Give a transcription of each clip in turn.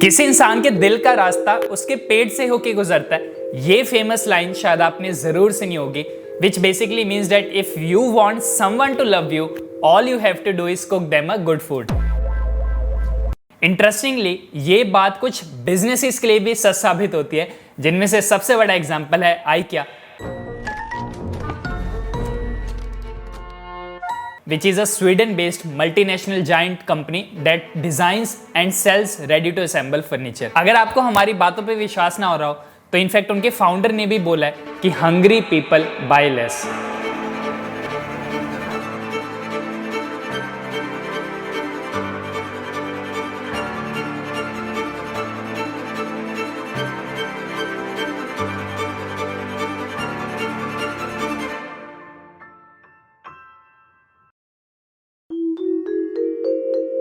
किसी इंसान के दिल का रास्ता उसके पेट से होके गुजरता है। ये फेमस लाइन शायद आपने जरूर सुनी होगी, which basically means that if you want someone to love you, all you have to do is cook them a good food. Interestingly ये बात कुछ बिजनेसेस के लिए भी सच साबित होती है, जिनमें से सबसे बड़ा एग्जांपल है IKEA, which is a Sweden-based multinational giant company that designs and sells ready-to-assemble furniture. अगर आपको हमारी बातों पे विश्वास ना हो रहा हो, तो इनफैक्ट उनके फाउंडर ने भी बोला है कि hungry people buy less.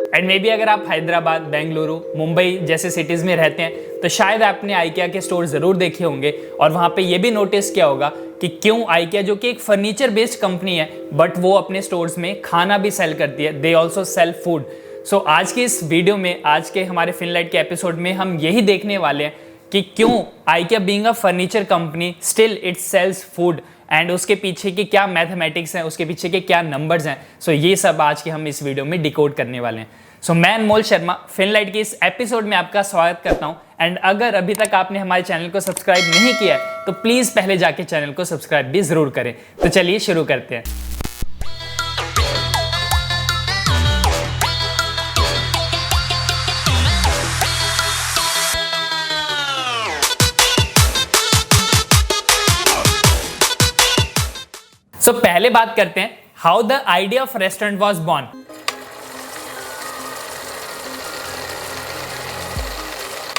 And may be अगर आप हैदराबाद, बेंगलुरु, मुंबई जैसे सिटीज़ में रहते हैं तो शायद आपने IKEA के स्टोर ज़रूर देखे होंगे और वहाँ पे ये भी नोटिस किया होगा कि क्यों IKEA, जो कि एक फर्नीचर बेस्ड कंपनी है, बट वो अपने स्टोर्स में खाना भी सेल करती है। They also sell food. So आज की इस वीडियो में, आज के हमारे फिनलाइट के एपिसोड में हम यही देखने वाले हैं कि क्यों IKEA being a furniture company still it sells food, and उसके पीछे की क्या मैथमेटिक्स हैं, उसके पीछे के क्या नंबर्स हैं। सो ये सब आज के हम इस वीडियो में डिकोड करने वाले हैं। सो मैं अनमोल शर्मा फिनलाइट के इस एपिसोड में आपका स्वागत करता हूं। एंड अगर अभी तक आपने हमारे चैनल को सब्सक्राइब नहीं किया है तो प्लीज पहले जाके चैनल को सब्सक्राइब भी जरूर करें। तो चलिए शुरू करते हैं। सो पहले बात करते हैं how the idea of restaurant was born.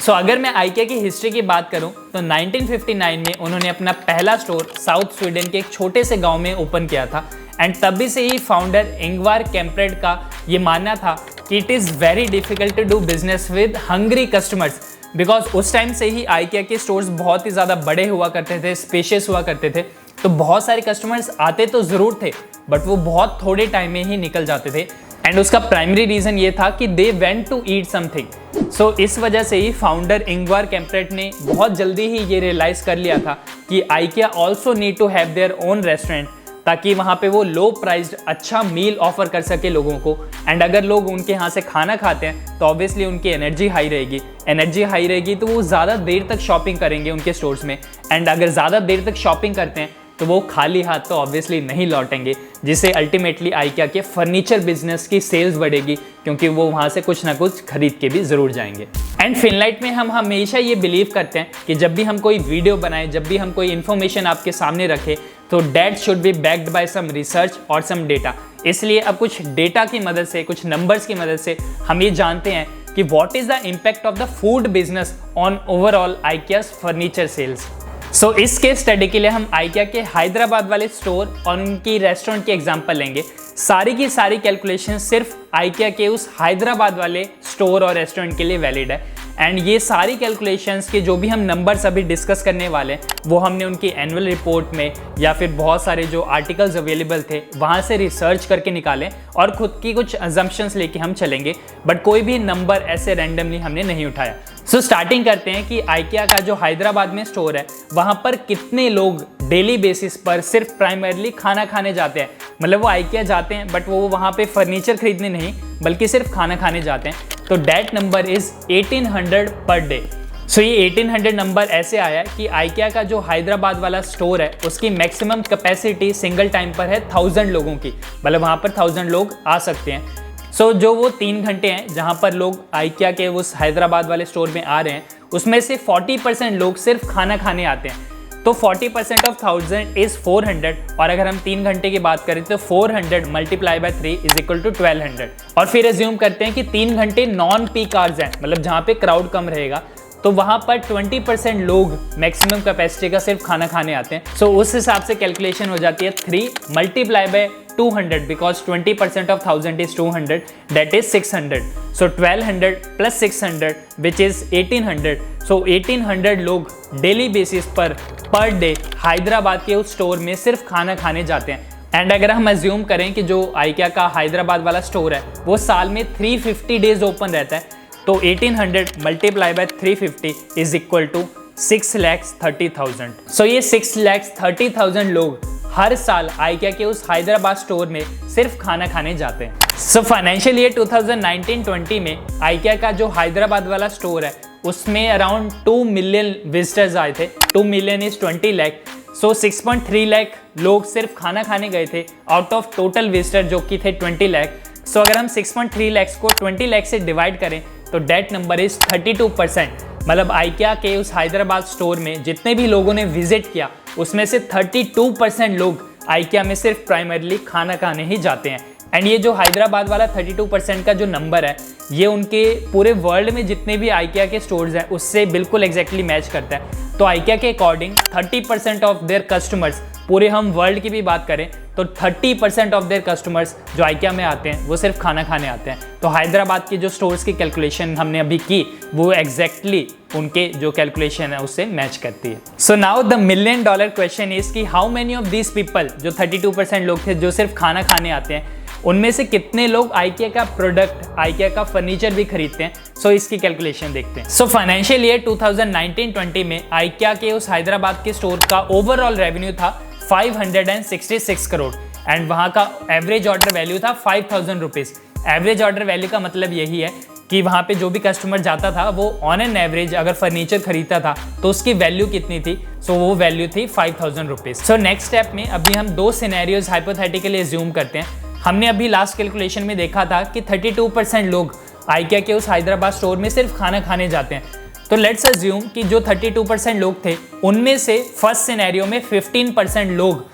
So अगर मैं IKEA की हिस्ट्री की बात करूं तो 1959 में उन्होंने अपना पहला स्टोर साउथ स्वीडन के एक छोटे से गांव में ओपन किया था। एंड तभी से ही फाउंडर इंगवार कैम्प्रेड का ये मानना था कि it is very difficult to do business with hungry customers, because उस टाइम से ही IKEA के स्टोर्स बहुत ही ज़्यादा बड़े हुआ करते थे, स्पेशियस हुआ करते थे। तो बहुत सारे कस्टमर्स आते तो ज़रूर थे, बट वो बहुत थोड़े टाइम में ही निकल जाते थे। एंड उसका प्राइमरी रीज़न ये था कि they went to eat something. So इस वजह से ही फाउंडर इंगवार कैम्प्रेड ने बहुत जल्दी ही ये रियलाइज़ कर लिया था कि IKEA also need to have their own restaurant, ताकि वहाँ पे वो लो प्राइस्ड अच्छा मील ऑफर कर सके लोगों को। एंड अगर लोग उनके यहाँ से खाना खाते हैं तो ऑब्वियसली उनकी एनर्जी हाई रहेगी तो वो ज़्यादा देर तक शॉपिंग करेंगे उनके स्टोर्स में। एंड अगर ज़्यादा देर तक शॉपिंग करते हैं तो वो खाली हाथ तो ऑब्वियसली नहीं लौटेंगे, जिससे अल्टीमेटली IKEA के फर्नीचर बिजनेस की सेल्स बढ़ेगी, क्योंकि वो वहाँ से कुछ ना कुछ खरीद के भी ज़रूर जाएंगे। एंड फिनलाइट में हम हमेशा ये बिलीव करते हैं कि जब भी हम कोई वीडियो बनाएं, जब भी हम कोई इन्फॉर्मेशन आपके सामने रखें, तो that should be backed by some research और सम डेटा। इसलिए अब कुछ डेटा की मदद से, कुछ नंबर्स की मदद से हम ये जानते हैं कि what is the impact of the food business on overall IKEA's furniture sales. So इस केस स्टडी के लिए हम IKEA के हैदराबाद वाले स्टोर और उनकी रेस्टोरेंट की एग्जांपल लेंगे। सारी की सारी कैलकुलेशन सिर्फ IKEA के उस हैदराबाद वाले स्टोर और रेस्टोरेंट के लिए वैलिड है। एंड ये सारी कैलकुलेशंस के जो भी हम नंबर्स अभी डिस्कस करने वाले हैं, वो हमने उनकी एनुअल रिपोर्ट में या फिर बहुत सारे जो आर्टिकल्स अवेलेबल थे वहाँ से रिसर्च करके निकालें और खुद की कुछ अजम्पशंस लेके हम चलेंगे, बट कोई भी नंबर ऐसे रैंडमली हमने नहीं उठाया। सो स्टार्टिंग करते हैं कि IKEA का जो हैदराबाद में स्टोर है वहाँ पर कितने लोग डेली बेसिस पर सिर्फ प्राइमरली खाना खाने जाते हैं। मतलब वो IKEA जाते हैं बट वो वहाँ पे फर्नीचर खरीदने नहीं, बल्कि सिर्फ खाना खाने जाते हैं। तो that number is 1800 per day. सो ये 1800 नंबर ऐसे आया कि IKEA का जो हैदराबाद वाला स्टोर है उसकी मैक्सिमम कैपेसिटी सिंगल टाइम पर है 1000 लोगों की, मतलब वहाँ पर 1000 लोग आ सकते हैं। सो जो वो 3 घंटे हैं जहाँ पर लोग IKEA के उस हैदराबाद वाले स्टोर में आ रहे हैं, उसमें से 40% लोग सिर्फ खाना खाने आते हैं। तो 40% ऑफ 1000 इज़ 400, और अगर हम 3 घंटे की बात करें तो 400 multiply by 3 is equal to 1200। और फिर एज्यूम करते हैं कि 3 घंटे नॉन पीक आवर्स हैं, मतलब जहाँ पे क्राउड कम रहेगा, तो वहाँ पर 20% लोग मैक्सिमम कैपेसिटी का सिर्फ खाना खाने आते हैं। सो उस हिसाब से कैलकुलेशन हो जाती है 3 multiply by 200, because 20% of 1000 is 200, that is 600। So 1200 plus 600 which is 1800। सो 1800 लोग daily basis per day Hyderabad के उस स्टोर में सिर्फ खाना खाने जाते हैं। एंड अगर हम अज्यूम करें कि जो IKEA का हैदराबाद वाला स्टोर है वो साल में 350 डेज ओपन रहता है, तो 1800 multiply by 350 is equal to 6,30,000। So ये 6,30,000 लोग हर साल आइकिया के उस हैदराबाद स्टोर में सिर्फ खाना खाने जाते हैं। सो फाइनेंशियल ईयर 2019-20 में आइकिया का जो हैदराबाद वाला स्टोर है उसमें अराउंड 2 मिलियन विजिटर्स आए थे। 2 मिलियन इज 20 लाख। सो 6.3 लाख लोग सिर्फ खाना खाने गए थे आउट ऑफ टोटल विजिटर जो कि थे 20 लाख। सो अगर हम 6.3 लाख को 20 लाख से डिवाइड करें तो डेट नंबर इज 32%। मतलब आइकिया के उस हैदराबाद स्टोर में जितने भी लोगों ने विजिट किया उसमें से 32% लोग आइकिया में सिर्फ प्राइमरली खाना खाने ही जाते हैं। एंड ये जो हैदराबाद वाला 32% का जो नंबर है ये उनके पूरे वर्ल्ड में जितने भी आइकिया के स्टोर्स हैं उससे बिल्कुल एग्जैक्टली मैच करता है। तो आइकिया के अकॉर्डिंग 30% ऑफ देयर कस्टमर्स, पूरे हम वर्ल्ड की भी बात करें तो 30% ऑफ देयर कस्टमर्स जो आइकिया में आते हैं वो सिर्फ खाना खाने आते हैं। तो हैदराबाद की जो स्टोर्स की कैलकुलेशन हमने अभी की वो एग्जैक्टली उनके जो कैलकुलेशन है उससे मैच करती है। So now the $1 million question is कि how many of these people, जो 32% लोग थे जो सिर्फ खाना खाने आते हैं, उनमें से कितने लोग आइकिया का प्रोडक्ट, आइकिया का फर्नीचर भी खरीदते हैं। सो इसकी कैलकुलेशन देखते हैं। सो फाइनेंशियल ईयर 2019-20 में आइकिया के उस हैदराबाद के स्टोर का ओवरऑल रेवेन्यू था 566 करोड़ एंड वहाँ का एवरेज ऑर्डर वैल्यू था 5,000 रुपीज़। एवरेज ऑर्डर वैल्यू का मतलब यही है कि वहाँ पे जो भी कस्टमर जाता था वो ऑन एन एवरेज अगर फर्नीचर खरीदता था तो उसकी वैल्यू कितनी थी। सो वो वैल्यू थी 5,000 रुपीज़। सो नेक्स्ट स्टेप में अभी हम 2 सिनेरियोज हाइपोथेटिकली एज्यूम करते हैं। हमने अभी लास्ट कैलकुलेशन में देखा था कि 32% लोग आइकिया के उस हैदराबाद स्टोर में सिर्फ खाना खाने जाते हैं। तो लेट्स अज्यूम कि जो 32% लोग थे उनमें से फर्स्ट सिनेरियो में 15% लोग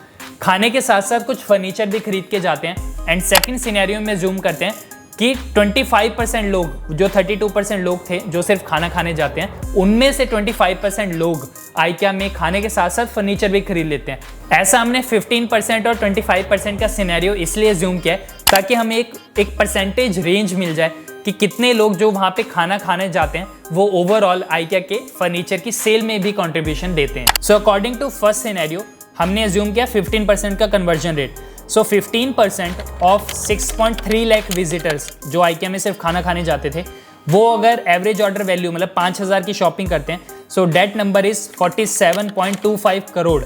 खाने के साथ साथ कुछ फर्नीचर भी खरीद के जाते हैं। एंड सेकंड सिनेरियो में जूम करते हैं कि 25% लोग, जो 32% लोग थे जो सिर्फ खाना खाने जाते हैं, उनमें से 25% लोग आइकिया में खाने के साथ साथ फर्नीचर भी खरीद लेते हैं। ऐसा हमने 15% और 25% का सिनेरियो इसलिए जूम किया है ताकि हमें एक परसेंटेज रेंज मिल जाए कि कितने लोग जो वहाँ पे खाना खाने जाते हैं वो ओवरऑल आइकिया के फर्नीचर की सेल में भी कंट्रीब्यूशन देते हैं। So according to first scenario हमने अज्यूम किया 15% का conversion rate. So 15% of 6.3 lakh visitors जो आइकिया में सिर्फ खाना खाने जाते थे, वो अगर एवरेज ऑर्डर वैल्यू मतलब 5,000 की शॉपिंग करते हैं, so that number is 47.25 crore.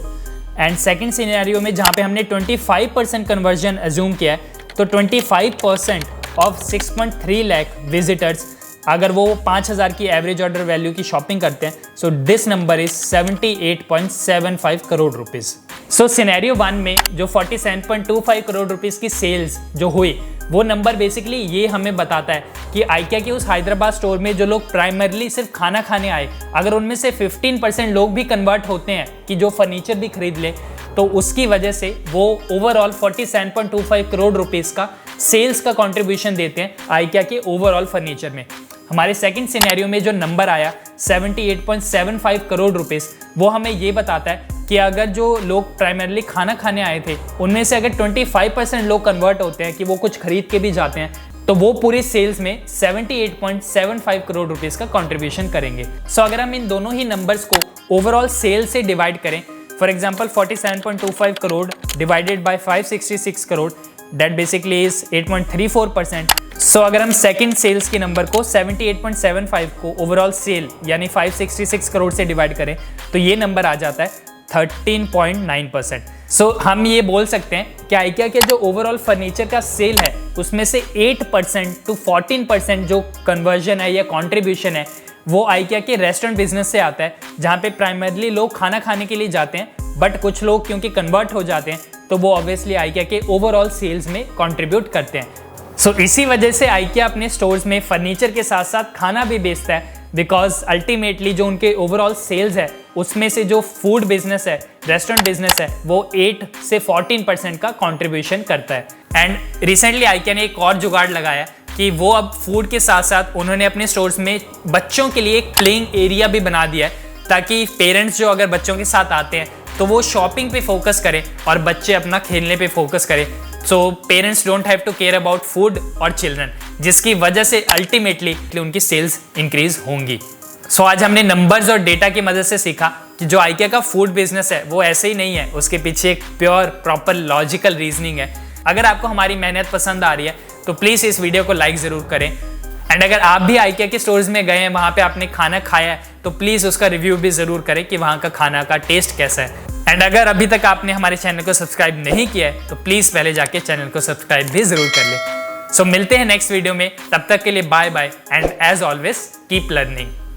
And second scenario में जहाँ पे हमने 25% कन्वर्जन अज्यूम किया है, तो 25% ऑफ 6.3 लाख विजिटर्स अगर वो 5,000 की एवरेज ऑर्डर वैल्यू की शॉपिंग करते हैं, so this number is 78.75 crore rupees. So scenario 1 में जो 47.25 करोड़ रुपीज़ की सेल्स जो हुई, वो नंबर बेसिकली ये हमें बताता है कि आइकिया के उस हैदराबाद स्टोर में जो लोग प्राइमरली सिर्फ खाना खाने आए, अगर उनमें से 15% लोग भी कन्वर्ट होते हैं कि जो फर्नीचर भी खरीद ले, तो उसकी वजह से वो ओवरऑल 47.25 करोड़ रुपीज़ का सेल्स का कंट्रीब्यूशन देते हैं आइकिया के ओवरऑल फर्नीचर में। हमारे सेकंड सिनेरियो में जो नंबर आया 78.75 करोड़ रुपीज़, वो हमें ये बताता है कि अगर जो लोग प्राइमरली खाना खाने आए थे उनमें से अगर 25% लोग कन्वर्ट होते हैं कि वो कुछ खरीद के भी जाते हैं, तो वो पूरी सेल्स में 78.75 करोड़ रुपीज़ का कंट्रीब्यूशन करेंगे। सो अगर हम इन दोनों ही नंबर्स को ओवरऑल सेल से डिवाइड करें, for example 47.25 crore divided by 566 crore, that basically is 8.34%। सो अगर हम सेकंड सेल्स के नंबर को 78.75 को ओवरऑल सेल यानी 566 करोड़ से डिवाइड करें, तो ये नंबर आ जाता है 13.9%। सो हम ये बोल सकते हैं कि आइकिया के जो ओवरऑल फर्नीचर का सेल है उसमें से 8% टू 14% जो कन्वर्जन है या कॉन्ट्रीब्यूशन है वो आइकिया के रेस्टोरेंट बिजनेस से आता है, जहाँ पे प्राइमरली लोग खाना खाने के लिए जाते हैं, बट कुछ लोग क्योंकि कन्वर्ट हो जाते हैं तो वो ऑब्वियसली आइकिया के ओवरऑल सेल्स में कंट्रीब्यूट करते हैं। सो इसी वजह से आइकिया अपने स्टोर्स में फर्नीचर के साथ साथ खाना भी बेचता है, बिकॉज अल्टीमेटली जो उनके ओवरऑल सेल्स है उसमें से जो फूड बिजनेस है, रेस्टोरेंट बिजनेस है, वो 8 से 14% का कंट्रीब्यूशन करता है। एंड रिसेंटली आइकिया ने एक और जुगाड़ लगाया कि वो अब फूड के साथ साथ उन्होंने अपने स्टोर्स में बच्चों के लिए एक प्लेइंग एरिया भी बना दिया है, ताकि पेरेंट्स जो अगर बच्चों के साथ आते हैं तो वो शॉपिंग पे फोकस करें और बच्चे अपना खेलने पे फोकस करें। So parents don't have to care about food और चिल्ड्रन, जिसकी वजह से अल्टीमेटली उनकी सेल्स इंक्रीज होंगी। सो आज हमने नंबर्स और डेटा की मदद से सीखा कि जो आइकिया का फूड बिजनेस है वो ऐसे ही नहीं है, उसके पीछे एक प्योर प्रॉपर लॉजिकल रीजनिंग है। अगर आपको हमारी मेहनत पसंद आ रही है तो प्लीज़ इस वीडियो को लाइक ज़रूर करें। एंड अगर आप भी आइकिया के स्टोर्स में गए हैं, वहाँ पे आपने खाना खाया है, तो प्लीज़ उसका रिव्यू भी ज़रूर करें कि वहाँ का खाना का टेस्ट कैसा है। एंड अगर अभी तक आपने हमारे चैनल को सब्सक्राइब नहीं किया है तो प्लीज़ पहले जाके चैनल को सब्सक्राइब भी ज़रूर कर लें। सो मिलते हैं नेक्स्ट वीडियो में, तब तक के लिए bye bye and as always keep learning.